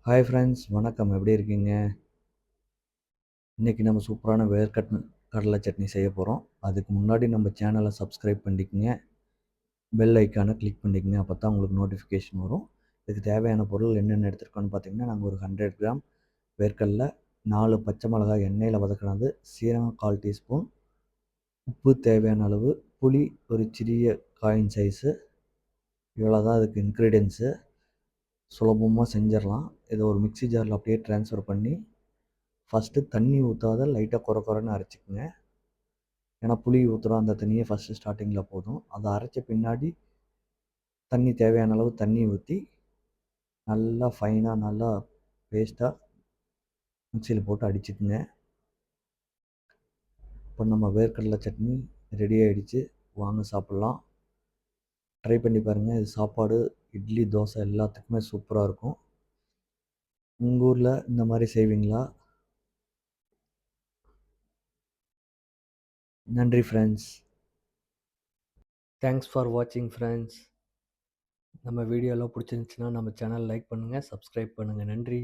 Hi friends, வணக்கம். எப்படி இருக்கீங்க? இன்றைக்கி நம்ம சூப்பரான கடலை சட்னி செய்ய போகிறோம். அதுக்கு முன்னாடி நம்ம சேனலை சப்ஸ்கிரைப் பண்ணிக்கங்க. பெல் ஐக்கானை கிளிக் பண்ணிக்கங்க. அப்போ தான் உங்களுக்கு நோட்டிஃபிகேஷன் வரும். இதுக்கு தேவையான பொருள் என்னென்ன எடுத்துருக்கோன்னு பார்த்தீங்கன்னா, நாங்கள் ஒரு 100 கிராம் வேர்க்கடலை, 4 பச்சை மிளகாய் எண்ணெயில் வதக்கினது, சீரகம் 1/4 டீஸ்பூன், உப்பு தேவையான அளவு, புளி ஒரு சிறிய காயின் சைஸு. இவ்வளோ தான் அதுக்கு இன்க்ரீடியன்ஸு. சுலபமாக செஞ்சிடலாம். இதை ஒரு மிக்ஸி ஜாரில் அப்படியே ட்ரான்ஸ்ஃபர் பண்ணி ஃபஸ்ட்டு தண்ணி ஊற்றாத லைட்டாக குறைன்னு அரைச்சிக்கங்க. ஏன்னா புளி ஊற்றுறோம், அந்த தண்ணியை ஃபஸ்ட்டு ஸ்டார்டிங்கில் போதும். அதை அரைச்ச பின்னாடி தண்ணி தேவையான அளவு தண்ணி ஊற்றி நல்லா ஃபைனாக நல்லா பேஸ்ட்டாக மிக்சியில் போட்டு அடிச்சுக்குங்க. இப்போ நம்ம வேர்க்கடலை சட்னி ரெடி ஆகிடுச்சு. வாங்க சாப்பிட்லாம். ட்ரை பண்ணி பாருங்கள். இது சாப்பாடு, இட்லி, தோசை எல்லாத்துக்குமே சூப்பராக இருக்கும். உங்கள் ஊரில் இந்த மாதிரி செய்வீங்களா? நன்றி ஃப்ரெண்ட்ஸ். தேங்க்ஸ் ஃபார் வாட்சிங் ஃப்ரெண்ட்ஸ். நம்ம வீடியோலாம் பிடிச்சிருந்துச்சுன்னா நம்ம சேனல் லைக் பண்ணுங்கள், சப்ஸ்கிரைப் பண்ணுங்கள். நன்றி.